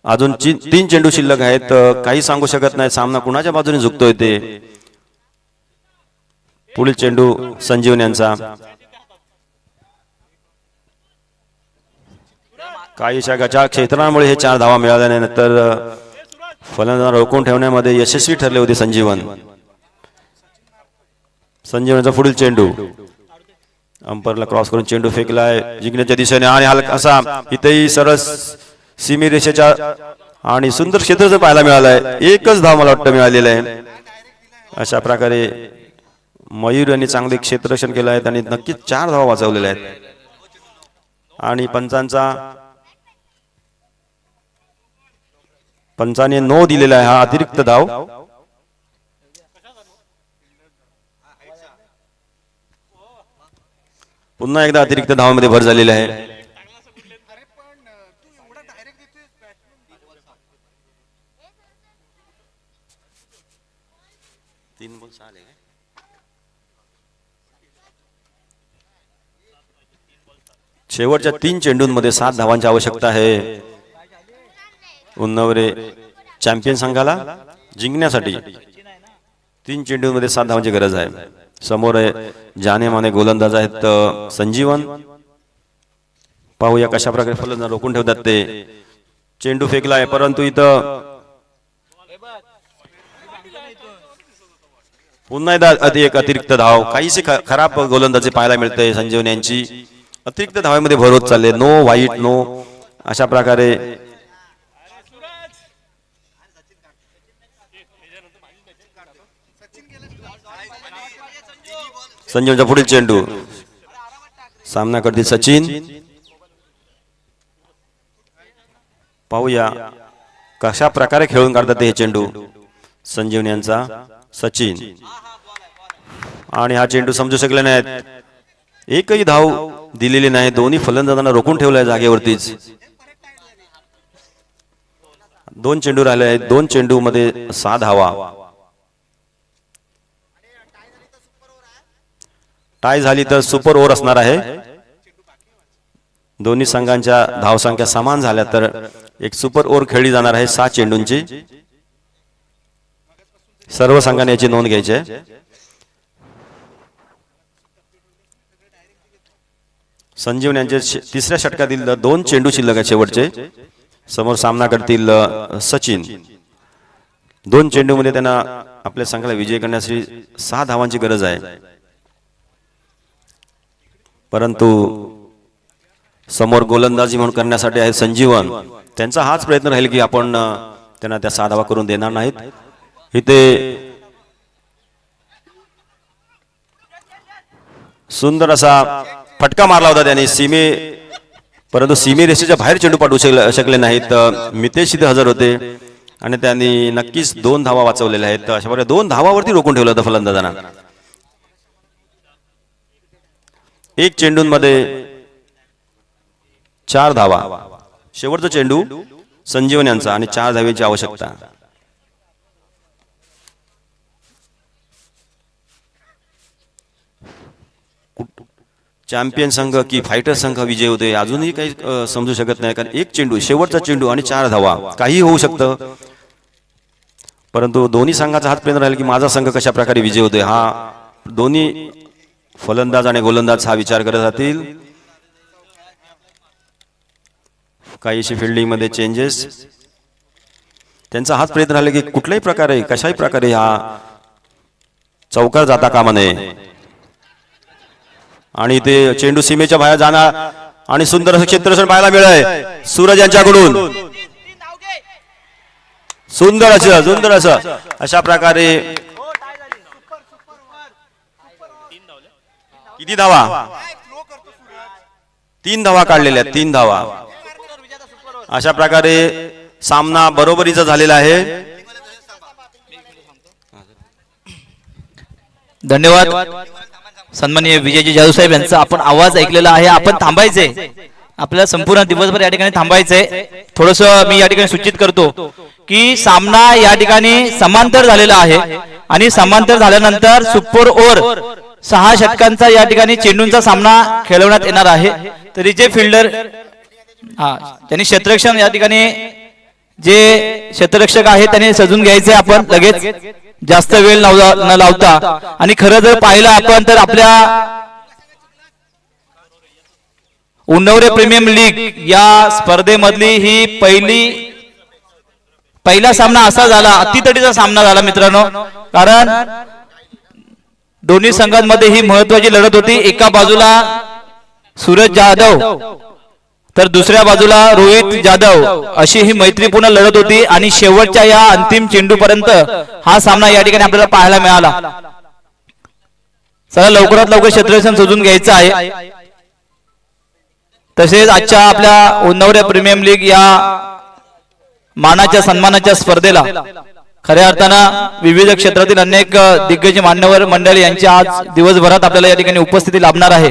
अजून 3 चेंडू शिल्लक आहेत. काही सांगू शकत नाही सामना कुणाच्या बाजूने झुकतोय ते. पुढील चेंडू संजीवन यांचा. काहीशा गचाळ क्षेत्रामुळे हे 4 धावा मिळाल्यानंतर फलंदाजांना रोखून ठेवण्यामध्ये यशस्वी ठरले होते संजीवनचा पुढील चेंडू. अंपरला क्रॉस करून चेंडू फेकलाय जिंकण्याच्या दिशेने. आणि हलकासा इथेही सरळ सीमेरेषेच्या आणि सुंदर क्षेत्र पाहायला मिळालंय. 1च धाव मला वाटतं मिळालेलं आहे. अशा प्रकारे मयूर यांनी चांगले क्षेत्ररक्षण केलं आहे आणि नक्कीच 4 धावा वाचवलेल्या आहेत. आणि पंचाने 9 दिलेला आहे हा अतिरिक्त धाव. पुन्हा एकदा अतिरिक्त धावामध्ये भर झालेली आहे. शेवटच्या 3 चेंडूंमध्ये 7 धावांची आवश्यकता आहे उन्नवरे चॅम्पियन संघाला जिंकण्यासाठी. 3 चेंडूंमध्ये 7 धावांची गरज आहे. समोर जाने माने गोलंदाज आहेत संजीवन. पाहूया कशा प्रकारे फलंदाज रोखून ठेवतात ते. चेंडू फेकलाय परंतु इथं पुन्हा एकदा एक अतिरिक्त धाव. काहीशी खराब गोलंदाजी पाहायला मिळते संजीवन यांची. अतिरिक्त धावामध्ये भर होत चालले. नो वाईट नो अशा प्रकारे संजीवनचा पुढील चेंडू. सामना करतील सचिन. पाहूया कशा प्रकारे खेळून काढतात हे चेंडू संजीवन यांचा सचिन. आणि हा चेंडू समजू शकले नाहीत. एकही धाव दिलेली नाही. दोन्ही फलंदाजांना रोखून ठेवलाय जागेवरतीच. 2 चेंडू राहिले आहेत. 2 चेंडू मध्ये 6 धावा. टाय झाली तर सुपर ओव्हर असणार आहे. दोन्ही संघांच्या धावसंख्या समान झाल्या तर एक सुपर ओव्हर खेळली जाणार आहे 6 चेंडूंची. सर्व संघांनी याची नोंद घ्यायची आहे. संजीवन यांचे तिसऱ्या षटकातील 2 चेंडू शिल्लक आहेत शेवटचे. समोर सामना करतील सचिन. 2 चेंडूमध्ये त्यांना आपल्या संघाला विजय करण्यासाठी 6 धावांची गरज आहे. परंतु समोर गोलंदाजी म्हणून करण्यासाठी आहे संजीवन. त्यांचा हाच प्रयत्न राहील की आपण त्यांना त्या 6 धावा करून देणार नाहीत. इथे सुंदर असा फटका मारला होता त्यांनी परंतु सीमेरेषेच्या बाहेर चेंडू पाठवू शकले नाहीत. मितेश इथे हजर होते आणि त्यांनी नक्कीच 2 धावा वाचवलेल्या आहेत. अशा प्रकारे 2 धावावरती रोखून ठेवलं होतं फलंदाजांना. 1 चेंडूंमध्ये 4 धावा. शेवटचा चेंडू संजीवन यांचा आणि 4 धावेची आवश्यकता. चॅम्पियन संघ की फायटर संघ विजय होते अजूनही काही समजू शकत नाही. कारण 1 चेंडू शेवटचा चेंडू आणि 4 धावा. काही होऊ शकतं. परंतु दोन्ही संघाचा हाच प्रयत्न राहील की माझा संघ कशा प्रकारे विजय होतोय. हा दोन्ही फलंदाज आणि गोलंदाज हा विचार करत राहतील. काहीशी फिल्डिंग मध्ये चेंजेस. त्यांचा हाच प्रयत्न राहिला की कुठल्याही प्रकारे कशाही प्रकारे हा चौकार जाता कामा नये. आणि ते चेंडू सीमेच्या बाहेर जाणार आणि सुंदर असं क्षेत्ररक्षण पाहायला मिळालंय सूरज यांच्याकडून. सुंदर असं अशा प्रकारे किती धावा 3 धावा काढलेल्या 3 धावा. अशा प्रकारे सामना बरोबरीचा झालेला आहे. धन्यवाद सन्माननीय विजयजी जाधव साहेब यांचा आपण आवाज ऐकलेला आहे. आपण थांबायचे. आपल्याला संपूर्ण दिवसभर या ठिकाणी थांबायचंय. थोडस मी या ठिकाणी सूचित करतो की सामना या ठिकाणी समांतर झालेला आहे आणि समांतर झाल्यानंतर सुपर ओव्हर 6 षटकांचा या ठिकाणी चेंडूंचा सामना खेळवण्यात येणार आहे. तरी जे फिल्डर त्यांनी क्षेत्ररक्षण या ठिकाणी जे क्षेत्ररक्षक आहे त्यांनी सजून घ्यायचे. आपण लगेच जास्त वेळ न लावता. आणि खरं जर पाहिलं आपण तर आपल्या उन्नवरे प्रीमियम लीग या स्पर्धेमधली ही पहिला सामना असा झाला. अतितटीचा सामना झाला मित्रांनो. कारण दोन्ही संघांमध्ये ही महत्वाची लढत होती. एका बाजूला सूरज जाधव तर दुसऱ्या बाजूला रोहित जाधव अशी ही मैत्रीपूर्ण लढत होती. आणि शेवटच्या या अंतिम चेंडू पर्यंत हा सामना या ठिकाणी आपल्याला पाहायला मिळाला. चला लवकरात लवकर क्षेत्ररक्षण सजून घ्यायचं आहे. तसेच आजच्या आपल्या उन्नवरे प्रीमियम लीग या मानाच्या सन्मानाच्या स्पर्धेला खऱ्या अर्थानं विविध क्षेत्रातील अनेक दिग्गज मान्यवर मंडळी यांची आज दिवसभरात आपल्याला या ठिकाणी उपस्थिती लाभणार आहे.